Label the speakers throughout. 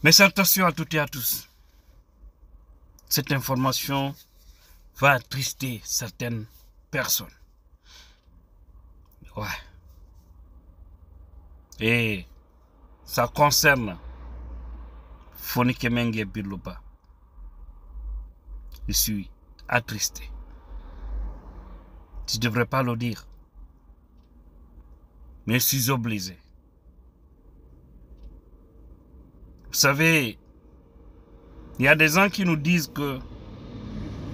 Speaker 1: Mais attention à toutes et à tous. Cette information va attrister certaines personnes. Ouais. Et ça concerne Fonikemenge Biloba. Je suis attristé. Je ne devrais pas le dire. Mais je suis obligé. Vous savez, il y a des gens qui nous disent que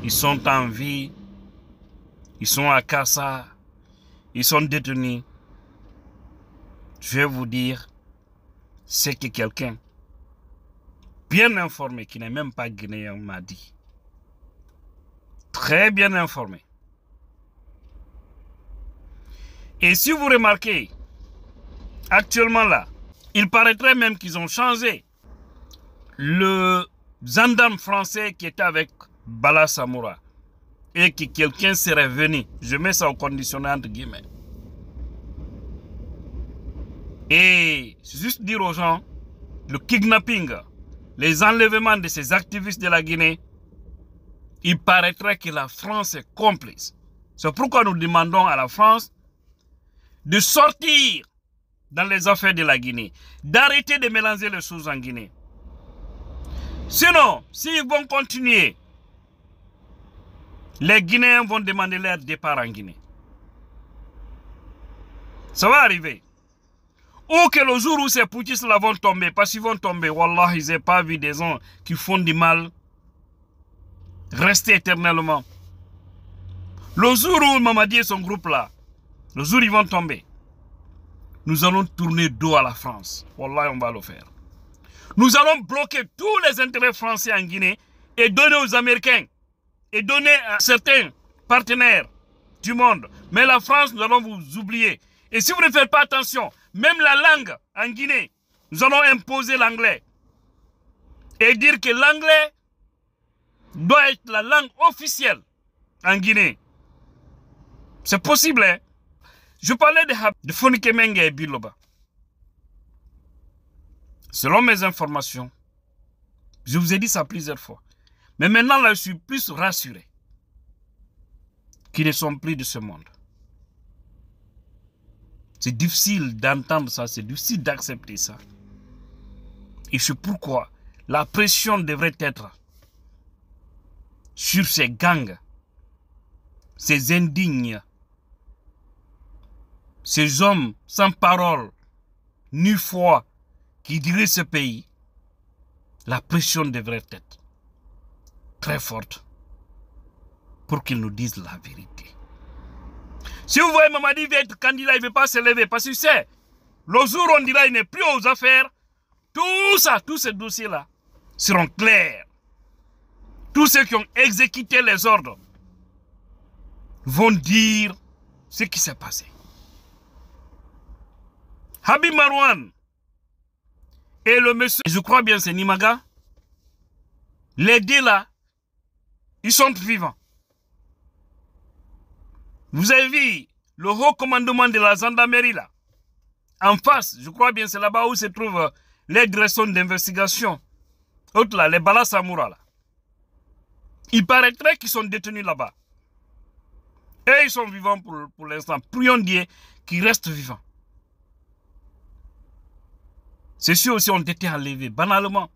Speaker 1: ils sont en vie, ils sont à Kassa, ils sont détenus. Je vais vous dire, c'est que quelqu'un bien informé, qui n'est même pas guinéen, m'a dit. Très bien informé. Et si vous remarquez, actuellement là, il paraîtrait même qu'ils ont changé. Le gendarme français qui était avec Bala Samoura et que quelqu'un serait venu, je mets ça au conditionnel entre guillemets. Et juste dire aux gens, le kidnapping, les enlèvements de ces activistes de la Guinée, il paraîtrait que la France est complice. C'est pourquoi nous demandons à la France de sortir dans les affaires de la Guinée, d'arrêter de mélanger les choses en Guinée. Sinon, s'ils vont continuer, les Guinéens vont demander leur départ en Guinée. Ça va arriver. Ou que le jour où ces putschistes là vont tomber, parce qu'ils vont tomber, wallah, ils n'ont pas vu des gens qui font du mal rester éternellement. Le jour où Mamadi et son groupe là, le jour où ils vont tomber, nous allons tourner dos à la France. Wallah, on va le faire. Nous allons bloquer tous les intérêts français en Guinée et donner aux Américains et donner à certains partenaires du monde. Mais la France, nous allons vous oublier. Et si vous ne faites pas attention, même la langue en Guinée, nous allons imposer l'anglais. Et dire que l'anglais doit être la langue officielle en Guinée. C'est possible, hein? Je parlais de Fonikemenge et Biloba. Selon mes informations, je vous ai dit ça plusieurs fois. Mais maintenant, là, je suis plus rassuré qu'ils ne sont plus de ce monde. C'est difficile d'entendre ça, c'est difficile d'accepter ça. Et c'est pourquoi la pression devrait être sur ces gangs, ces indignes, ces hommes sans parole, ni foi, qui dirigent ce pays. La pression devrait être très forte pour qu'ils nous disent la vérité. Si vous voyez Mamadi veut être candidat, il ne veut pas se lever parce que c'est le jour où on dira qu'il n'est plus aux affaires, tout ça, tous ces dossiers-là seront clairs. Tous ceux qui ont exécuté les ordres vont dire ce qui s'est passé. Habib Marouane et le monsieur, je crois bien c'est Nimaga, les deux là, ils sont vivants. Vous avez vu le haut commandement de la gendarmerie là, en face, je crois bien c'est là-bas où se trouvent les directions d'investigation, autres là, les Bala Samoura là. Il paraîtrait qu'ils sont détenus là-bas. Et ils sont vivants pour l'instant. Prions Dieu qu'ils restent vivants. Ceux-ci aussi ont été enlevés banalement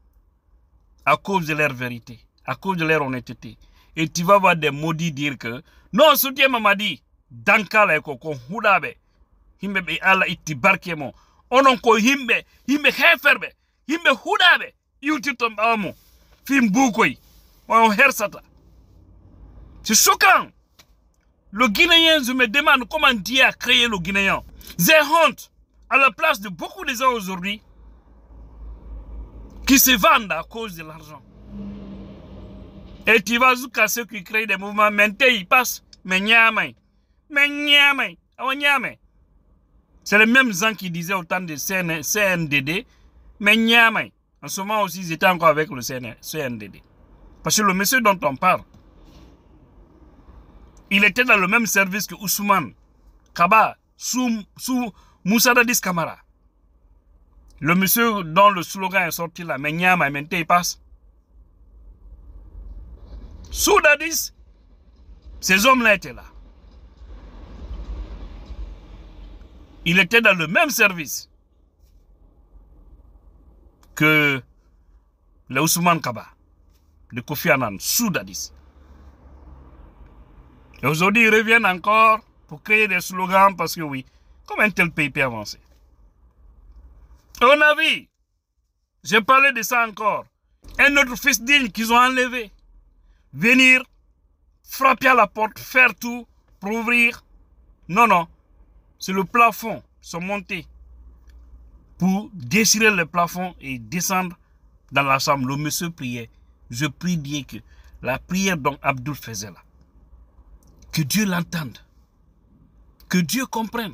Speaker 1: à cause de leur vérité, à cause de leur honnêteté. Et tu vas voir des maudits dire que non, soutien Mamadi, dankala eko ko hudabe, himbe be ala itti barkemo, onon ko himbe heferbe, himbe hudabe, yutirton bawamo, fim bukoy, on hersata. C'est choquant. Le Guinéen, je me demande comment Dieu a créé le Guinéen. J'ai honte à la place de beaucoup de gens aujourd'hui qui se vendent à cause de l'argent. Et tu vas jusqu'à ceux qui créent des mouvements, maintenant ils passent, mais nyamay. C'est les mêmes gens qui disaient autant de CNDD, mais nyamay. En ce moment aussi, ils étaient encore avec le CNDD. Parce que le monsieur dont on parle, il était dans le même service que Ousmane Kaba, sous Moussa Dadis Kamara. Le monsieur dont le slogan est sorti là, Menyama Mente, il passe. Sous Dadis, ces hommes-là étaient là. Il était dans le même service que le Ousmane Kaba, de Kofi Annan, sous Dadis. Et aujourd'hui, ils reviennent encore pour créer des slogans parce que oui, comme un tel pays peut avancer. On a vu, j'ai parlé de ça encore, un autre fils digne qu'ils ont enlevé, venir frapper à la porte, faire tout pour ouvrir. Non, non, c'est le plafond, ils sont montés pour déchirer le plafond et descendre dans la chambre. Le monsieur priait. Je prie Dieu que la prière dont Abdul faisait là, que Dieu l'entende, que Dieu comprenne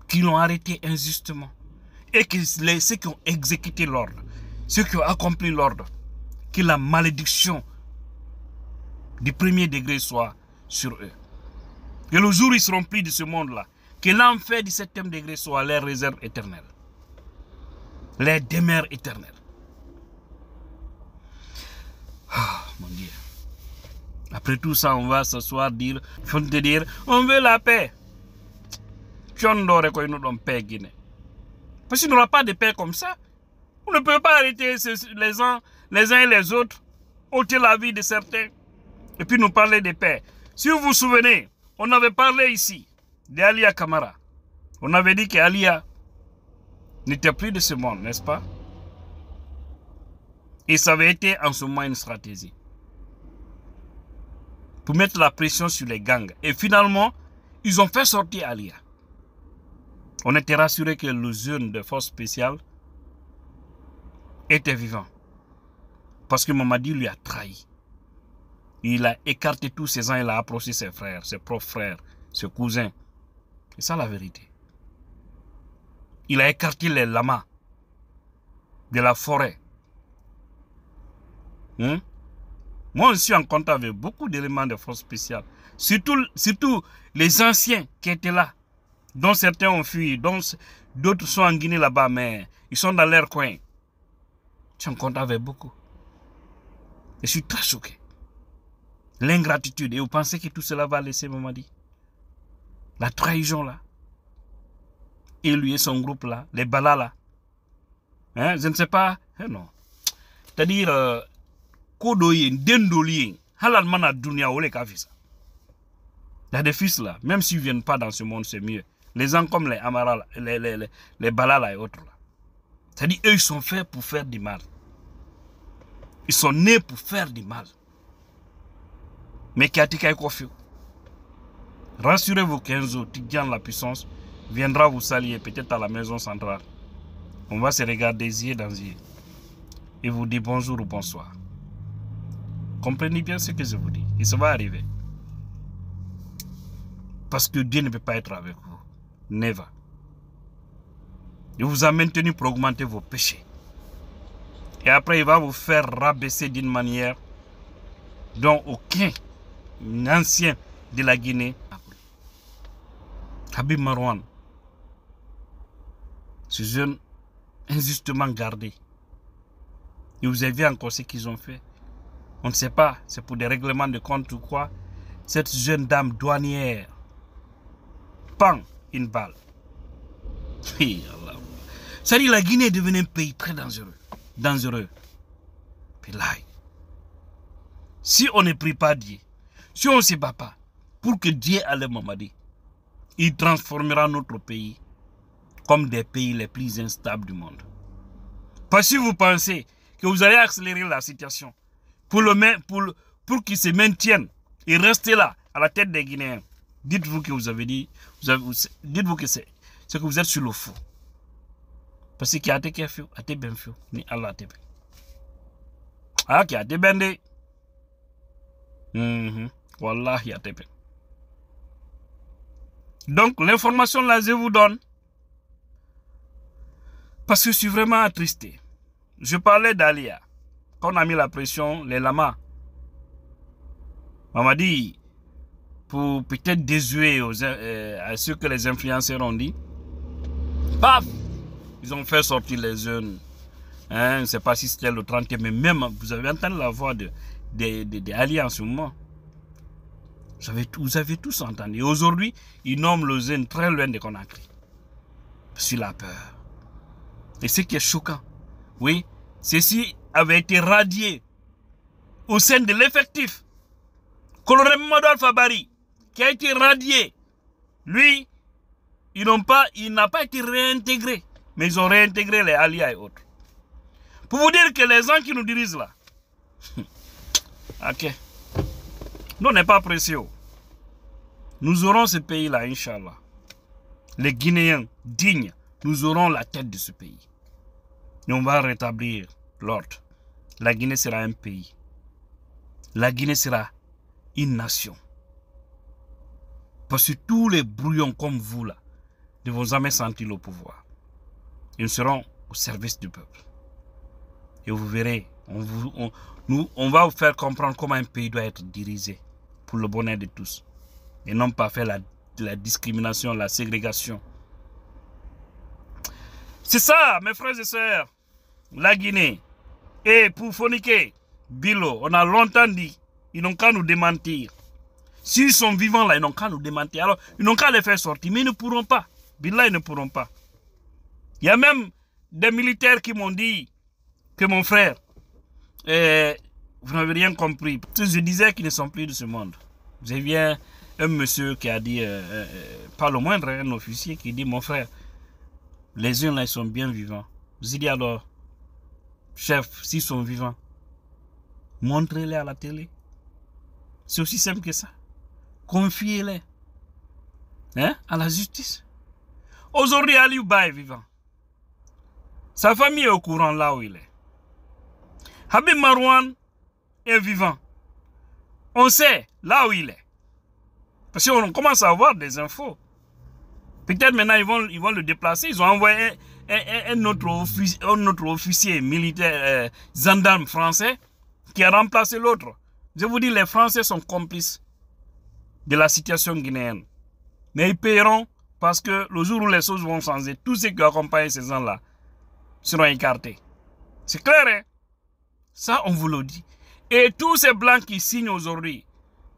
Speaker 1: qu'ils l'ont arrêté injustement et que ceux qui ont exécuté l'ordre, ceux qui ont accompli l'ordre, que la malédiction du premier degré soit sur eux. Que le jour où ils seront pris de ce monde-là, que l'enfer du 7e degré soit leur réserve éternelle, leur demeure éternelle. Oh, mon Dieu. Après tout ça, on va s'asseoir, dire, faut te dire, on veut la paix. Parce qu'il n'y aura pas de paix comme ça. On ne peut pas arrêter les uns et les autres, ôter la vie de certains, et puis nous parler de paix. Si vous vous souvenez, on avait parlé ici d'Alia Kamara. On avait dit qu'Alia n'était plus de ce monde, n'est-ce pas? Et ça avait été en ce moment une stratégie pour mettre la pression sur les gangs. Et finalement, ils ont fait sortir Alia. On était rassuré que le jeune de force spéciale était vivant. Parce que Mamadi lui a trahi. Il a écarté tous ses ans, il a approché ses frères, ses propres frères, ses cousins. C'est ça la vérité. Il a écarté les lamas de la forêt. Moi, je suis en contact avec beaucoup d'éléments de force spéciale. Surtout les anciens qui étaient là, dont certains ont fui, dont d'autres sont en Guinée là-bas, mais ils sont dans leur coin. Je suis en contact avec beaucoup. Et je suis très choqué. L'ingratitude. Et vous pensez que tout cela va laisser Mamadi? La trahison là. Et lui et son groupe là. Les balas là. Hein? Je ne sais pas. Non. C'est-à-dire, Kodoyen, Dendolien, Halalmana Dunia, Ole Kafisa. Il y a des fils là. Même s'ils ne viennent pas dans ce monde, c'est mieux. Les gens comme les Amara, les balas là et autres là. C'est-à-dire, eux, ils sont faits pour faire du mal. Ils sont nés pour faire du mal. Mais Katika Kofi. Rassurez-vous qu'Enzo, Tidjan la puissance, viendra vous saluer peut-être à la maison centrale. On va se regarder yeux dans yeux. Et vous dire bonjour ou bonsoir. Comprenez bien ce que je vous dis. Et ça va arriver. Parce que Dieu ne peut pas être avec vous. Never. Il vous a maintenu pour augmenter vos péchés. Et après, il va vous faire rabaisser d'une manière dont aucun ancien de la Guinée. Habib Marouane, ce jeune injustement gardé. Et vous avez vu encore ce qu'ils ont fait. On ne sait pas, c'est pour des règlements de compte ou quoi. Cette jeune dame douanière, pan, une balle. C'est-à-dire la Guinée est devenue un pays très dangereux. Dangereux. Puis là, si on ne prie pas Dieu, si on ne se bat pas, pour que Dieu enlève Mamadi, il transformera notre pays comme des pays les plus instables du monde. Parce que si vous pensez que vous allez accélérer la situation pour qu'il se maintienne et rester là, à la tête des Guinéens, dites-vous que vous avez dit, dites-vous que c'est que vous êtes sur le fou. Parce qu'il y a des qui ont été bien fait, ni Allah te fait. Ah, qui a été bendé. Wallah, il y a été fait. Donc, l'information là, je vous donne. Parce que je suis vraiment attristé. Je parlais d'Alia. Quand on a mis la pression, les lamas. On m'a dit, pour peut-être désuer à ceux que les influenceurs ont dit, paf, ils ont fait sortir les jeunes. Hein, je ne sais pas si c'était le 30e, mais même, vous avez entendu la voix des alliés en ce moment. Vous avez tous entendu. Aujourd'hui, ils nomment le Zen très loin de Conakry. Sur la peur. Et ce qui est choquant, oui, ceci avait été radié au sein de l'effectif. Colonel Mamadou Fabari, qui a été radié, lui, il n'a pas été réintégré, mais ils ont réintégré les alliés et autres. Pour vous dire que les gens qui nous dirigent là, ok, nous on n'est pas précieux. Nous aurons ce pays-là, Inch'Allah. Les Guinéens dignes, nous aurons la tête de ce pays. Et on va rétablir l'ordre. La Guinée sera un pays. La Guinée sera une nation. Parce que tous les brouillons comme vous là, ne vont jamais sentir le pouvoir. Ils seront au service du peuple. Et vous verrez, on va vous faire comprendre comment un pays doit être dirigé pour le bonheur de tous. Et non pas faire la discrimination, la ségrégation. C'est ça, mes frères et sœurs. La Guinée. Et pour Fonike, Bilo, on a longtemps dit, ils n'ont qu'à nous démentir. S'ils sont vivants là, ils n'ont qu'à nous démentir. Alors, ils n'ont qu'à les faire sortir, mais ils ne pourront pas. Billah, ils ne pourront pas. Il y a même des militaires qui m'ont dit que mon frère, vous n'avez rien compris. Je disais qu'ils ne sont plus de ce monde. J'ai vu un monsieur qui a dit, pas le moindre, un officier qui dit, mon frère, les gens là, ils sont bien vivants. J'ai dit alors, chef, s'ils sont vivants, montrez-les à la télé. C'est aussi simple que ça. Confiez-les à la justice. Aujourd'hui, Aliou Ba est vivant. Sa famille est au courant là où il est. Habib Marouane est vivant. On sait là où il est. Parce qu'on commence à avoir des infos. Peut-être maintenant ils vont le déplacer. Ils ont envoyé un autre officier militaire, gendarme français, qui a remplacé l'autre. Je vous dis, les Français sont complices de la situation guinéenne. Mais ils paieront parce que le jour où les choses vont changer, tous ceux qui accompagnent ces gens-là seront écartés. C'est clair, hein? Ça, on vous le dit. Et tous ces blancs qui signent aujourd'hui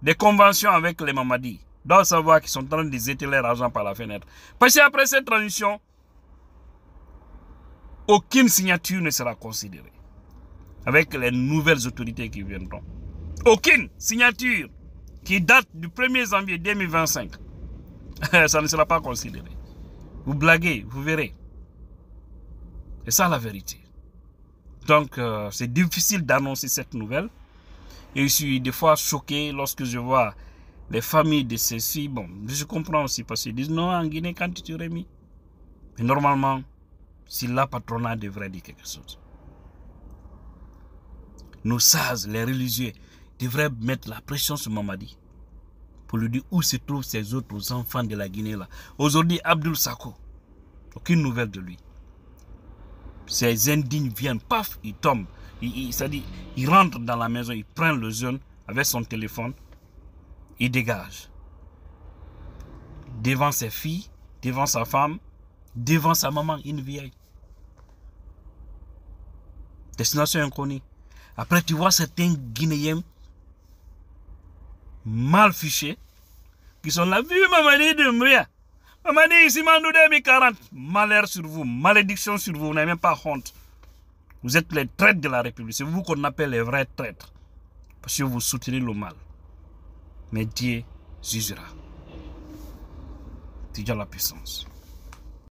Speaker 1: des conventions avec les Mamadis doivent savoir qu'ils sont en train de jeter leur argent par la fenêtre. Parce qu'après cette transition, aucune signature ne sera considérée avec les nouvelles autorités qui viendront. Aucune signature qui date du 1er janvier 2025. Ça ne sera pas considéré. Vous blaguez, vous verrez. C'est ça la vérité. Donc, c'est difficile d'annoncer cette nouvelle. Et je suis des fois choqué lorsque je vois les familles de ces filles. Bon, je comprends aussi parce qu'ils disent non, en Guinée, quand tu t'es remis. Mais normalement, si la patronat devrait dire quelque chose. Nos sages, les religieux, devraient mettre la pression sur Mamadi pour lui dire où se trouvent ces autres enfants de la Guinée là. Aujourd'hui, Abdoul Sako, aucune nouvelle de lui. Ces indignes viennent, paf, ils tombent. C'est-à-dire, ils rentrent dans la maison, ils prennent le jeune avec son téléphone, ils dégagent. Devant ses filles, devant sa femme, devant sa maman, une vieille. Destination inconnue. Après, tu vois certains Guinéens mal fichés qui sont là. Vive Mamadi de Mouya. Mamadi ici, Mandou 2040. Malheur sur vous, malédiction sur vous, vous n'avez même pas honte. Vous êtes les traîtres de la République. C'est vous qu'on appelle les vrais traîtres. Parce que vous soutenez le mal. Mais Dieu jugera. Dieu a la puissance.